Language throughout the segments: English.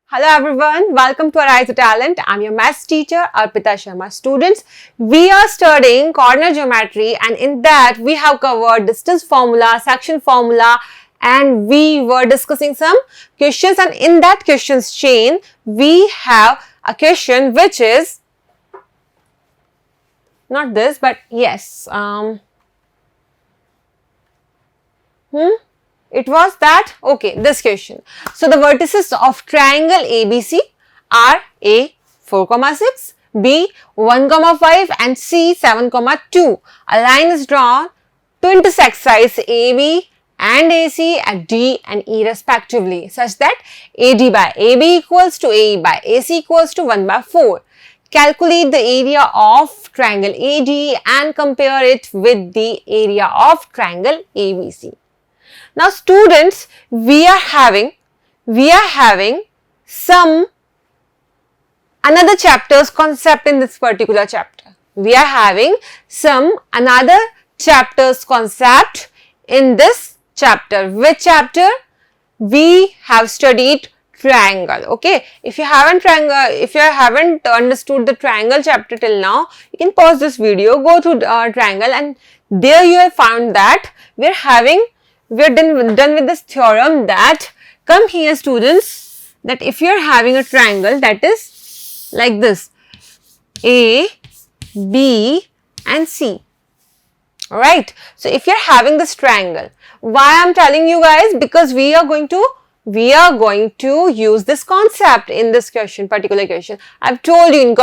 Hello everyone, welcome to AriserTalent. I'm your maths teacher Arpita Sharma. Students, we are studying corner geometry and in that we have covered distance formula, section formula and we were discussing some questions, and in that questions chain we have a question which is not this but yes, it was that, okay, this question. So, the vertices of triangle ABC are A 4,6, B 1,5 and C 7,2. A line is drawn to intersect sides AB and AC at D and E respectively such that AD by AB equals to AE by AC equals to 1 by 4. Calculate the area of triangle AD and compare it with the area of triangle ABC. Now students, we are having some another chapter's concept in this particular chapter. We are having some another chapter's concept in this chapter. Which chapter? We have studied triangle. Okay, if you haven't understood the triangle chapter till now, you can pause this video, go through triangle, and there you have found that we are done with this theorem that, come here students, that if you are having a triangle that is like this, A, B and C. Alright, so if you are having this triangle, why I am telling you guys? Because we are going to use this concept in this question, particular question. I have told you in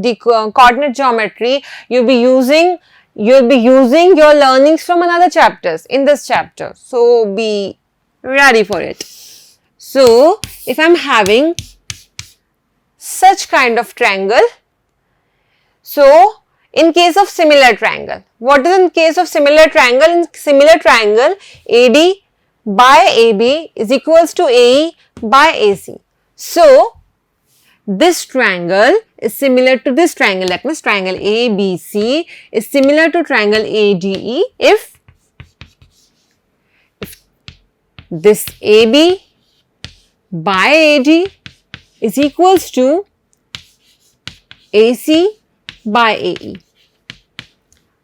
the coordinate geometry, you'll be using your learnings from another chapters in this chapter. So, be ready for it. So, if I am having such kind of triangle, so in case of similar triangle, what is in case of similar triangle? In similar triangle, AD by AB is equals to AE by AC. So, this triangle is similar to this triangle, that means triangle ABC is similar to triangle ADE if this AB by AD is equals to AC by AE,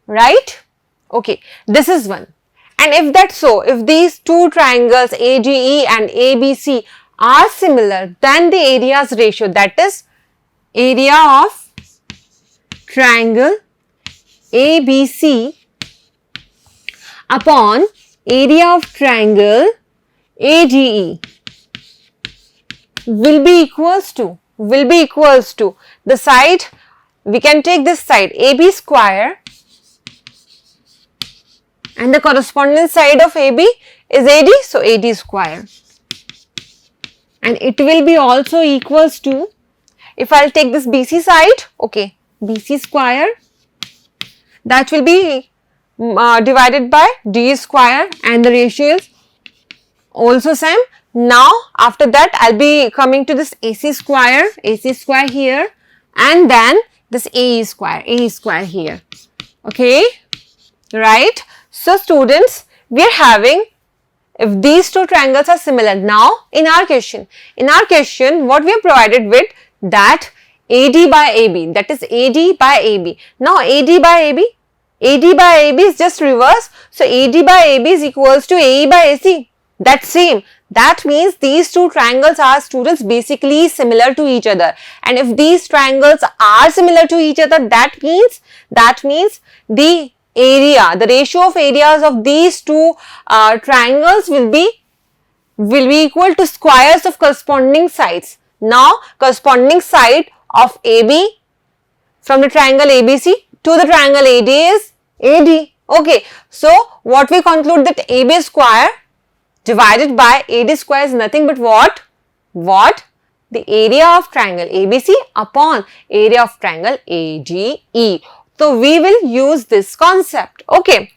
right? Okay, this is one. And if that's so, if these two triangles ADE and ABC are similar, then the area's ratio, that is area of triangle ABC upon area of triangle ADE will be equals to the side, we can take this side AB square and the corresponding side of AB is AD, so AD square. And it will be also equals to, if I will take this BC side, okay, BC square, that will be divided by D square and the ratio is also same. Now, after that, I will be coming to this AC square here and then this AE square here, okay, right. So, students, we are having, if these two triangles are similar, now in our question what we are provided with, that AD by AB, that is AD by AB. Now AD by AB is just reverse. So AD by AB is equals to AE by AC. That's same. That means these two triangles are, students, basically similar to each other. And if these triangles are similar to each other, that means the area, the ratio of areas of these two triangles will be equal to squares of corresponding sides. Now, corresponding side of AB from the triangle ABC to the triangle AD is AD. Okay, so what we conclude, that AB square divided by AD square is nothing but what? The area of triangle ABC upon area of triangle ADE. So, we will use this concept, okay.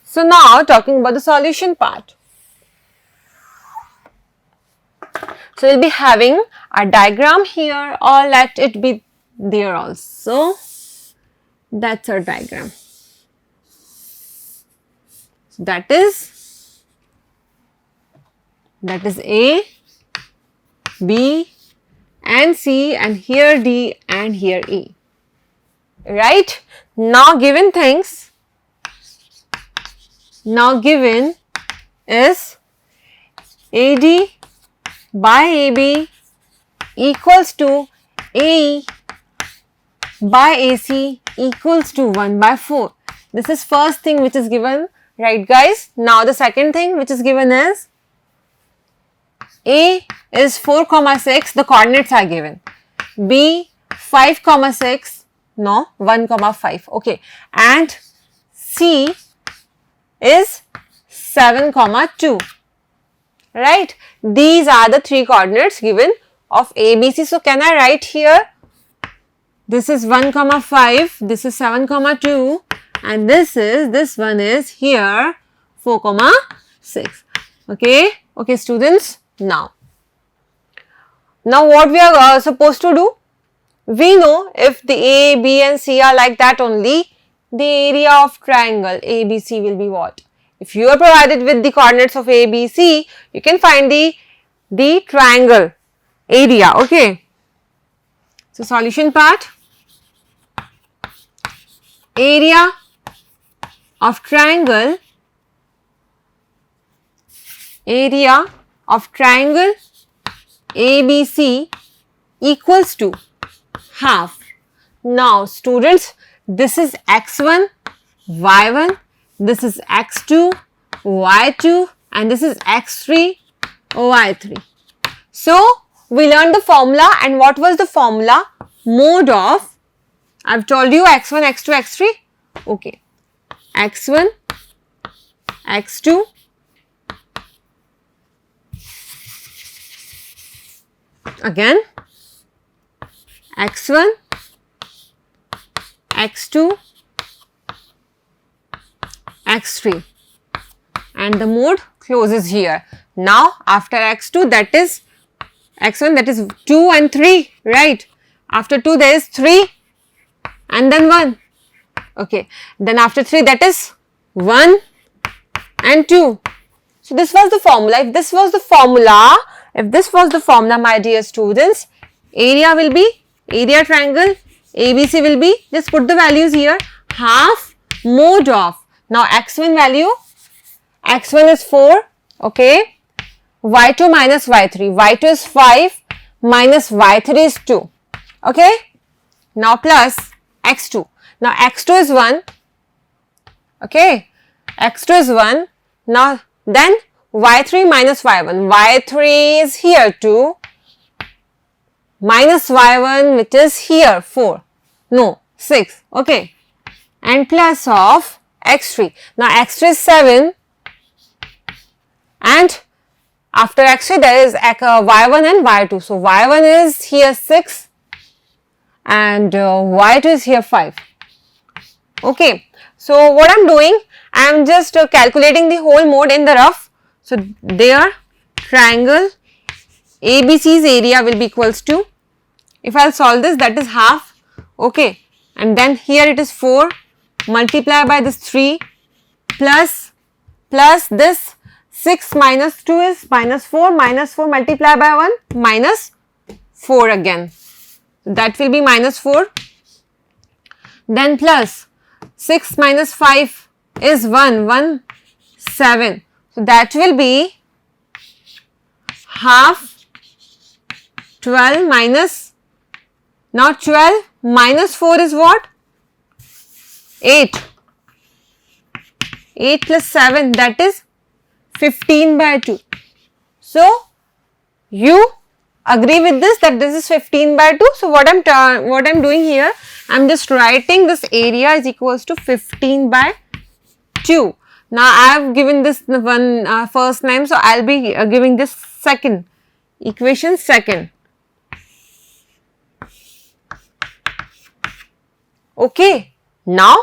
So, now talking about the solution part. So, we will be having a diagram here, or let it be there also. That's our diagram. That is A, B and C, and here D and here E. Right? Now given things, now given is AD by AB equals to AE by AC equals to 1 by 4. This is first thing which is given, right guys? Now the second thing which is given is A is 4, 6, the coordinates are given. B 5, 6, no 1, 5, okay, and C is 7, 2, right? These are the three coordinates given of ABC. So can I write here, this is 1, 5, this is 7, 2, and this one is here 4, 6. Okay, okay students. Now what we are supposed to do? We know if the A, B and C are like that only, the area of triangle ABC will be what? If you are provided with the coordinates of A, B, C, you can find the triangle area. Okay. So solution part, area of triangle ABC equals to half. Now students, this is x1, y1, this is x2, y2, and this is x3, y3. So we learned the formula, and what was the formula? Mode of, I've told you x1, x2, x3, okay, x1, x2, again x1, x2, x3, and the mode closes here. Now after x2, that is x1, that is 2 and 3, right? After 2 there is 3 and then 1, okay, then after 3 that is 1 and 2. So this was the formula. If this was the formula, my dear students, area will be, area triangle ABC will be, just put the values here, half mode of, now x1 value, x1 is 4, okay, y2 minus y3, y2 is 5 minus y3 is 2, okay, now plus x2, now x2 is 1, okay, x2 is 1, now then y3 minus y1, y3 is here 2, minus y1 which is here 4, no 6, okay, and plus of x3. Now x3 is 7 and after x3 there is y1 and y2. So y1 is here 6 and y2 is here 5. Okay. So what I am doing, I am just calculating the whole mode in the rough. So there triangle ABC's area will be equals to, if I will solve this, that is half, okay, and then here it is 4 multiply by this 3 plus this 6 minus 2 is minus 4 multiply by 1 minus 4 again, that will be minus 4, then plus 6 minus 5 is 1, 7, so that will be half 12 minus, now 12 minus 4 is what? 8 plus 7, that is 15 by 2. So you agree with this, that this is 15 by 2. So what I'm doing here, I'm just writing this area is equals to 15 by 2. Now I have given this one first name, so I'll be giving this second equation second. Okay. Now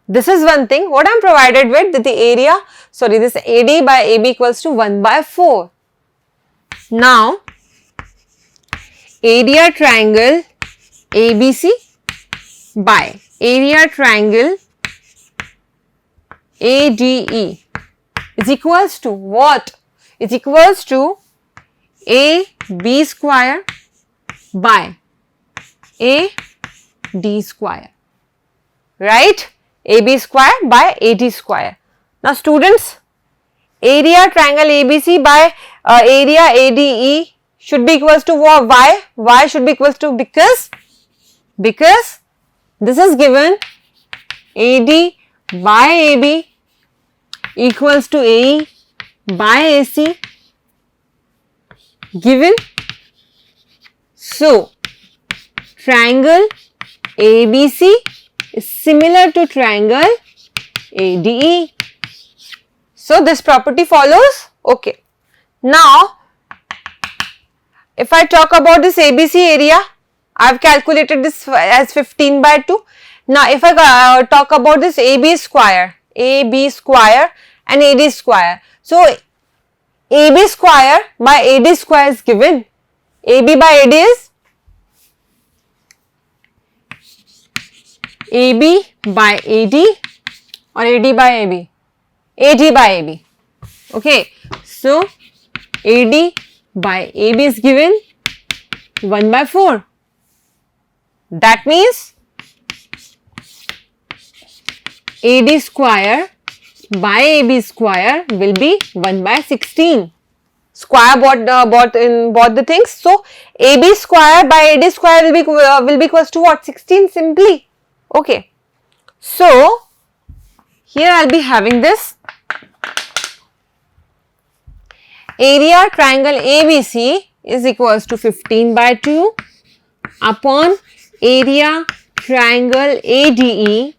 this is one thing what I am provided with, that the area, sorry, this AD by AB equals to 1 by 4. Now area triangle ABC by area triangle ADE is equals to what? Is equals to AB square by AD square, right? AB square by AD square. Now students, area triangle ABC by area ADE should be equals to what? Why should be equals to? Because this is given AD by AB equals to AE by AC given. So triangle ABC is similar to triangle ADE. So this property follows. Okay. Now if I talk about this ABC area, I have calculated this as 15 by 2. Now if I talk about this AB square and AD square. So AB square by AD square is given. AB by AD is AB by AD or AD by AB? AD by AB. Okay. So AD by AB is given 1 by 4. That means AD square by AB square will be 1 by 16. Square bought the things. So AB square by AD square will be equals to what? 16 simply. Okay. So here I'll be having this area triangle ABC is equals to 15 by 2 upon area triangle ADE,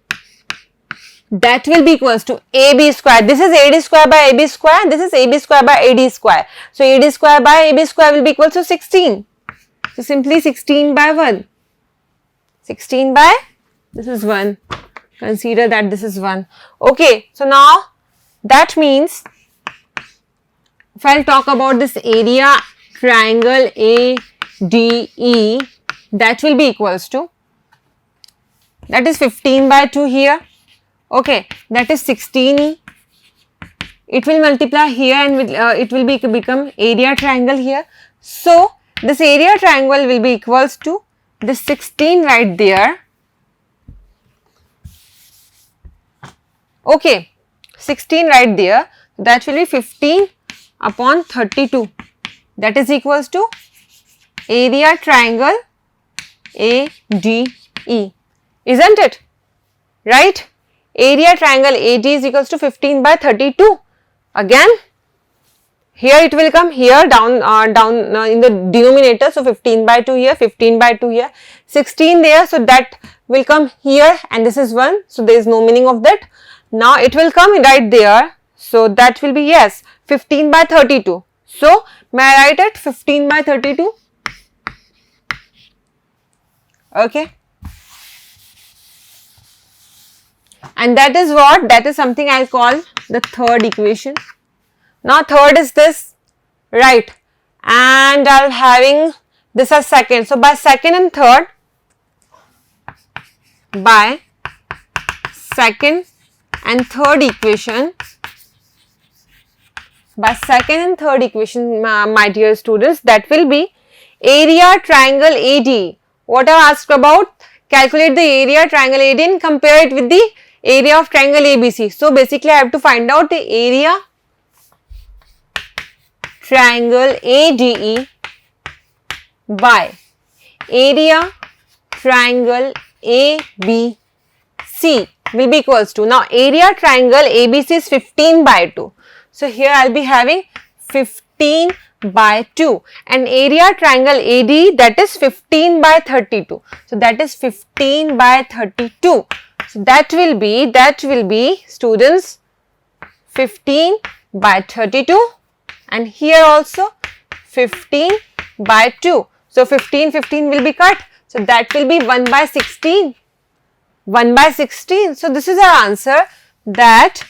that will be equals to AB square. This is AD square by AB square, this is AB square by AD square. So AD square by AB square will be equal to 16. So simply 16 by 1. 16 by, this is 1. Consider that this is 1. Okay. So now that means if I'll talk about this area triangle ADE, that will be equals to, that is 15 by 2 here. Okay, that is 16E. It will multiply here and it will become area triangle here. So this area triangle will be equals to this 16 right there. Okay, 16 right there. That will be 15 upon 32. That is equals to area triangle ADE. Isn't it? Right? Area triangle AD is equals to 15 by 32. Again, here it will come here down in the denominator. So 15 by 2 here, 15 by 2 here, 16 there. So that will come here and this is 1. So there is no meaning of that. Now it will come right there. So that will be, yes, 15 by 32. So may I write it 15 by 32? Okay. And that is what? That is something I'll call the third equation. Now third is this, right? And I'll having this as second. So by second and third, by second and third equation, my dear students, that will be area triangle AD. What I asked about, calculate the area triangle AD and compare it with the area of triangle ABC. So basically I have to find out the area triangle ADE by area triangle ABC will be equals to, now area triangle ABC is 15 by 2. So here I'll be having 15 by 2 and area triangle AD, that is 15 by 32. So that is 15 by 32. So that will be students 15 by 32 and here also 15 by 2. So 15 will be cut. So that will be 1 by 16. 1 by 16. So this is our answer, that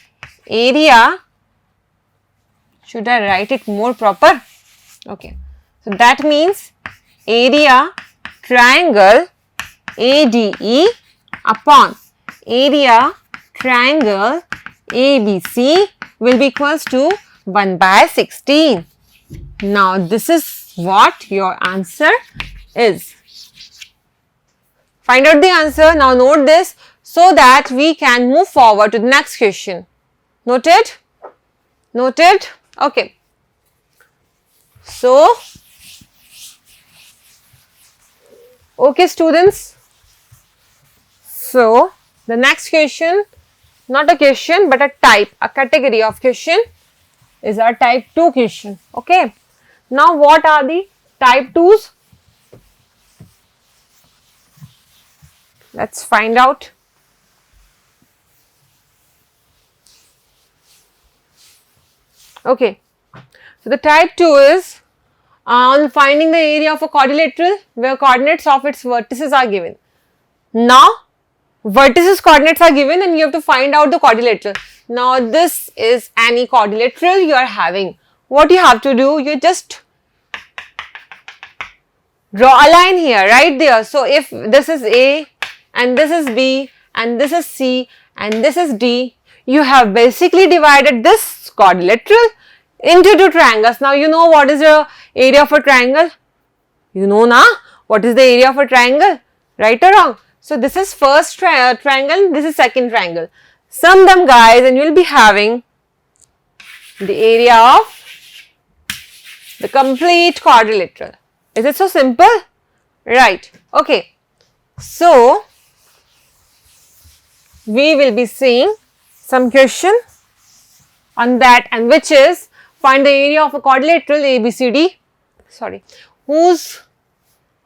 area, should I write it more proper? Okay. So that means area triangle ADE upon area triangle ABC will be equals to 1 by 16. Now this is what your answer is. Find out the answer. Now note this so that we can move forward to the next question. Noted? Noted? Okay. So, okay students. So, the next question, not a question but a type, a category of question is our type 2 question. Okay. Now, what are the type 2s? Let's find out. Okay. So, the type 2 is on finding the area of a quadrilateral where coordinates of its vertices are given. Now, vertices coordinates are given and you have to find out the quadrilateral. Now, this is any quadrilateral you are having. What you have to do, you just draw a line here, right there. So, if this is A and this is B and this is C and this is D, you have basically divided this quadrilateral into two triangles. Now, you know what is the area of a triangle? You know na what is the area of a triangle, right or wrong? So, this is first triangle, this is second triangle. Sum them guys and you will be having the area of the complete quadrilateral. Is it so simple? Right. Okay. So, we will be seeing some question on that, and which is find the area of a quadrilateral ABCD, whose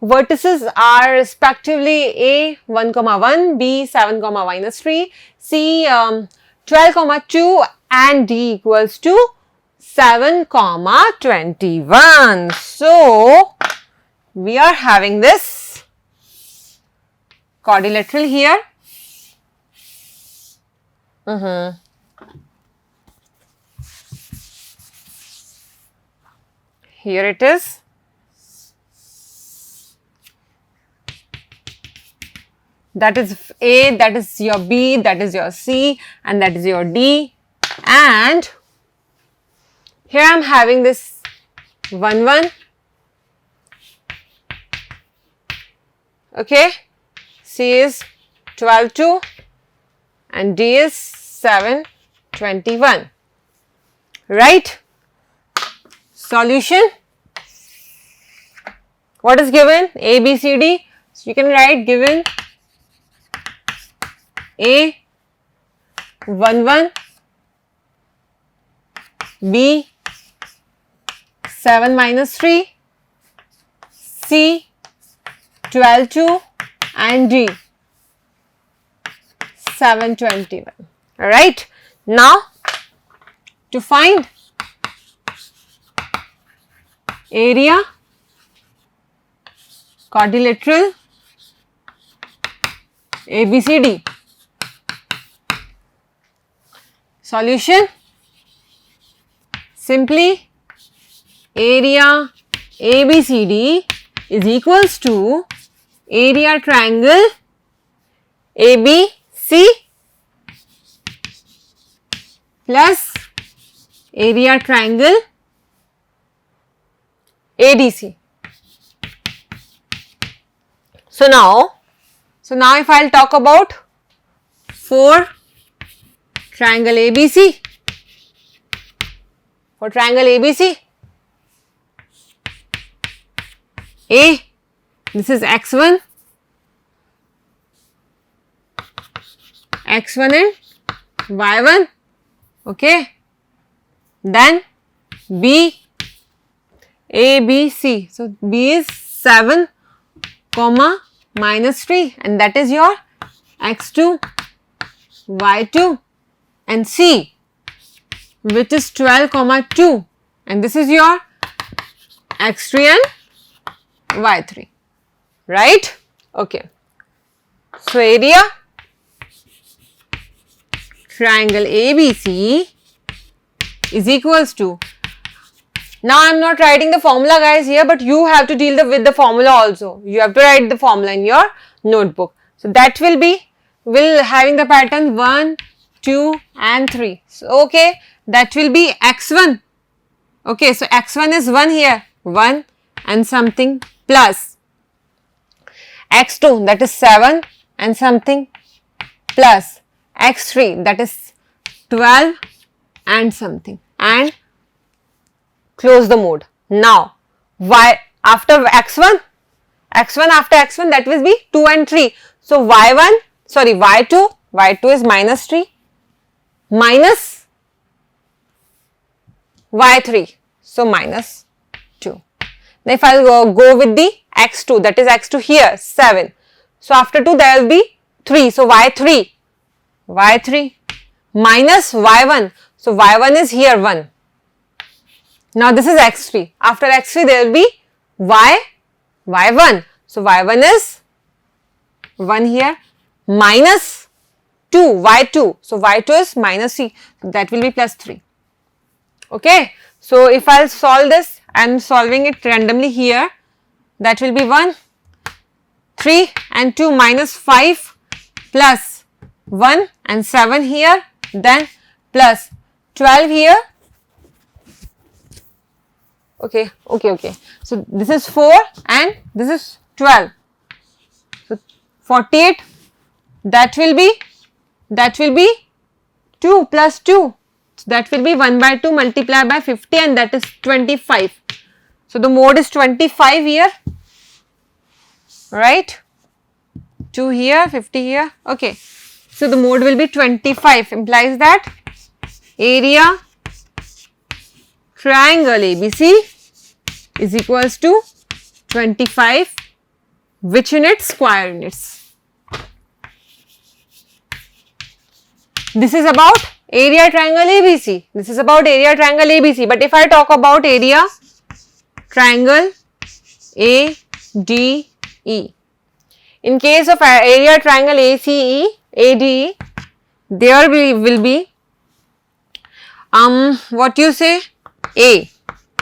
vertices are respectively A 1,1, B 7,-3, C 12,2 and D equals to 7,21. So, we are having this quadrilateral here. Here it is. That is A, that is your B, that is your C, and that is your D. And here I am having this 1, 1. Okay. C is 12, 2 and D is 7, 21. Right? Solution. What is given? A, B, C, D. So, you can write given A 1, 1, B 7 minus 3, C 12, 2 and D 7, 21. Alright. Now, to find area quadrilateral ABCD. Solution. Simply area ABCD is equals to area triangle ABC plus area triangle ADC. So now if I will talk about for triangle ABC, for triangle ABC, A, this is x1 and y1, okay. Then B, A, B, C. So, B is 7, minus 3 and that is your x2, y2, and C which is 12, 2 and this is your x3 and y3, right? Okay. So, area triangle ABC is equals to, now I am not writing the formula guys here, but you have to deal with the formula also. You have to write the formula in your notebook. So, that will be having the pattern 1, 2 and 3. So, okay, that will be x1. Okay, so x1 is 1 here, 1 and something plus x2 that is 7 and something plus x3 that is 12 and something, and close the mode. Now y after x1 after x1 that will be 2 and 3. So y2 is minus 3 minus y3, so minus 2. Now if I will go with the x2, that is x2 here 7, so after 2 there will be 3, so y3 minus y1, so y1 is here 1. Now this is x3, after x3 there will be y1, so y1 is 1 here minus 2 y2, so y2 is minus 3, that will be plus 3. Okay, so if I will solve this, I am solving it randomly here, that will be 1, 3 and 2 minus 5 plus 1 and 7 here, then plus 12 here. Okay. So this is 4 and this is 12. So 48, that will be 2 plus 2. So that will be 1 by 2 multiplied by 50 and that is 25. So the mode is 25 here, right? 2 here, 50 here. Okay. So the mode will be 25, implies that area triangle ABC is equals to 25, which units? Square units. This is about area triangle ABC. This is about area triangle ABC. But if I talk about area triangle ADE, in case of area triangle ADE, there will be what you say A,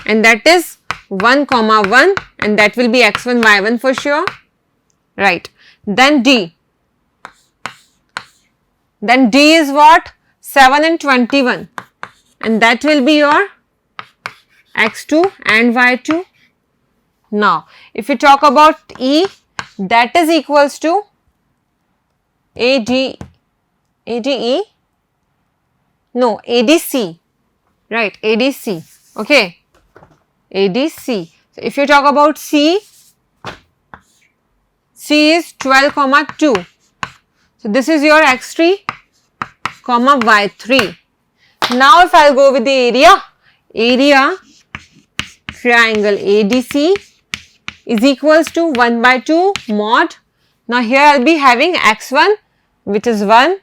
and that is 1 comma 1, and that will be x1 y1 for sure, right? Then D is what? 7 and 21, and that will be your x2 and y2. Now if you talk about E, that is equals to ADE, no, ADC, right? ADC, okay, ADC. So if you talk about C is 12 comma 2. So this is your x3 comma y3. Now if I will go with the area triangle ADC is equals to 1 by 2 mod. Now here I will be having x1 which is 1,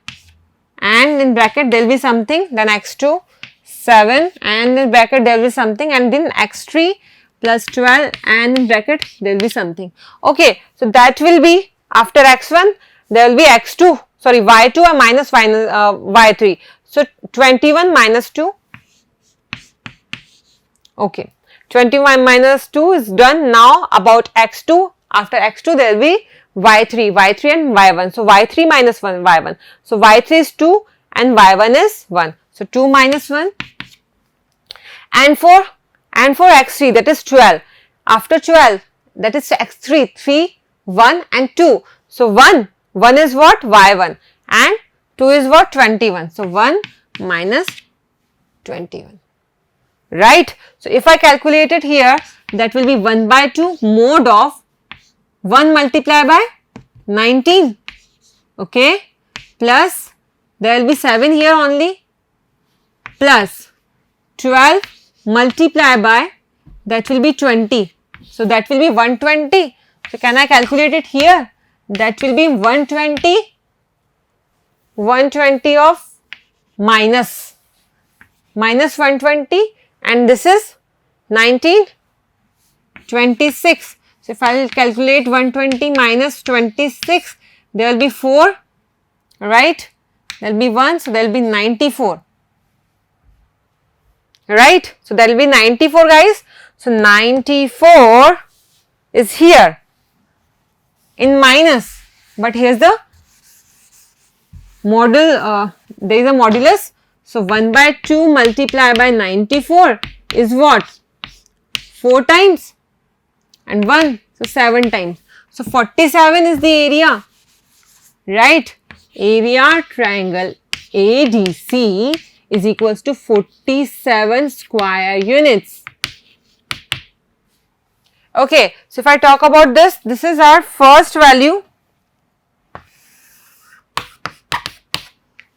and in bracket there will be something, then x2 7, and in bracket there will be something, and then x3 plus 12, and in bracket there will be something. Okay, so that will be after x1 there will be x2, sorry, y2 and minus y3. So 21 minus 2. Okay, 21 minus 2 is done. Now about x2, after x2 there will be y3 and y1. So y3 minus 1 y1. So y3 is 2 and y1 is 1. So 2 minus 1. And for x3, that is 12. After 12, that is x3, 3, 1 and 2. So 1 is what? y1, and 2 is what? 21. So 1 minus 21. Right. So if I calculate it here, that will be 1 by 2 mod of 1 multiplied by 19. Okay. Plus there will be 7 here only, plus 12 multiplied by, that will be 20. So that will be 120. So can I calculate it here? That will be 120 of minus 120, and this is 19, 26. So if I will calculate 120 minus 26, there will be 4, right? There will be 1, so there will be 94. Right? So there will be 94, guys. So 94 is here in minus, but here is the model, there is a modulus, So 1 by 2 multiplied by 94 is what? 4 times and 1, so 7 times. So 47 is the area, right? Area triangle ADC is equals to 47 square units. Okay, so if I talk about this, this is our first value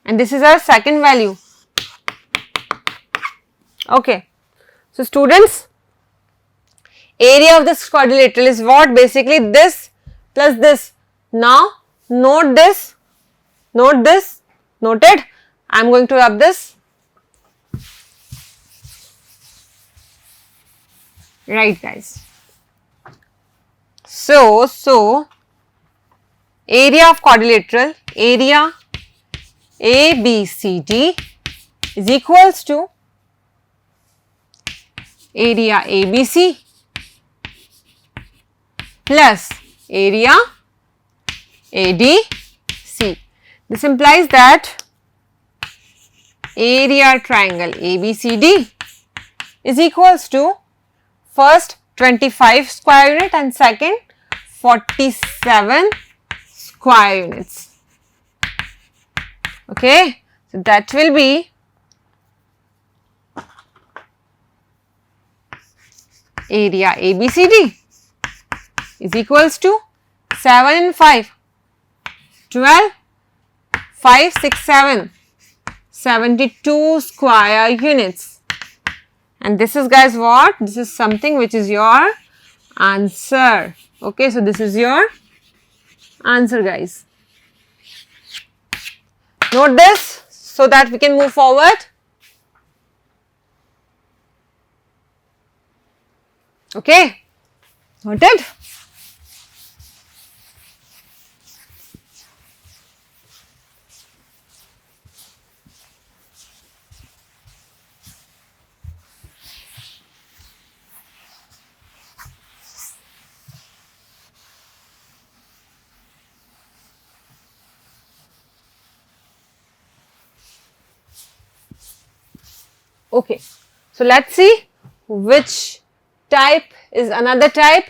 and this is our second value. Okay, so students, area of this quadrilateral is what? Basically this plus this. Now note this, noted. I am going to rub this. Right guys. So area of quadrilateral, area ABCD is equals to area ABC plus area ADC. This implies that area triangle ABCD is equals to first 25 square unit and second 47 square units. Okay, so that will be area ABCD is equals to 7 and 5, 12, 5, 6, 7, 72 square units. And this is guys what? This is something which is your answer. Okay, so this is your answer guys. Note this so that we can move forward. Okay, noted? Okay, so let's see which type is another type.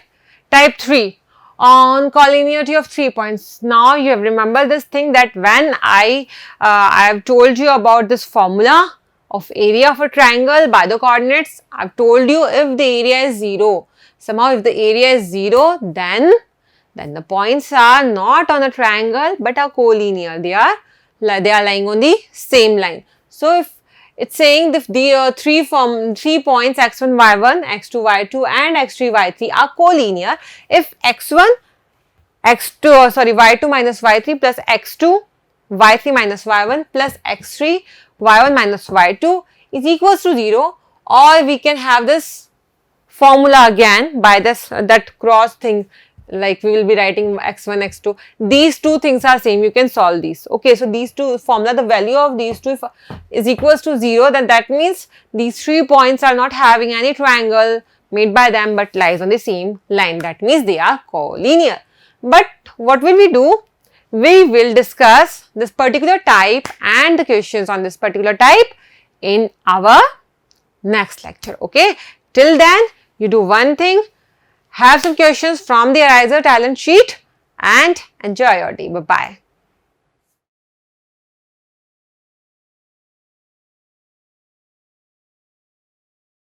Type 3 on collinearity of 3 points. Now you have remembered this thing that when I have told you about this formula of area of a triangle by the coordinates, I have told you if the area is 0, somehow if the area is 0, then the points are not on a triangle but are collinear. They are lying on the same line. So if it's saying if the 3 points x1, y1, x2, y2 and x3, y3 are collinear, if y2 minus y3 plus x2, y3 minus y1 plus x3, y1 minus y2 is equals to 0, or we can have this formula again by this that cross thing, like we will be writing x1, x2. These two things are same, you can solve these. Okay, so these two formula, the value of these two is equals to 0, then that means these 3 points are not having any triangle made by them but lies on the same line. That means they are collinear. But what will we do? We will discuss this particular type and the questions on this particular type in our next lecture. Okay, till then you do one thing. Have some questions from the AriserTalent sheet and enjoy your day. Bye-bye.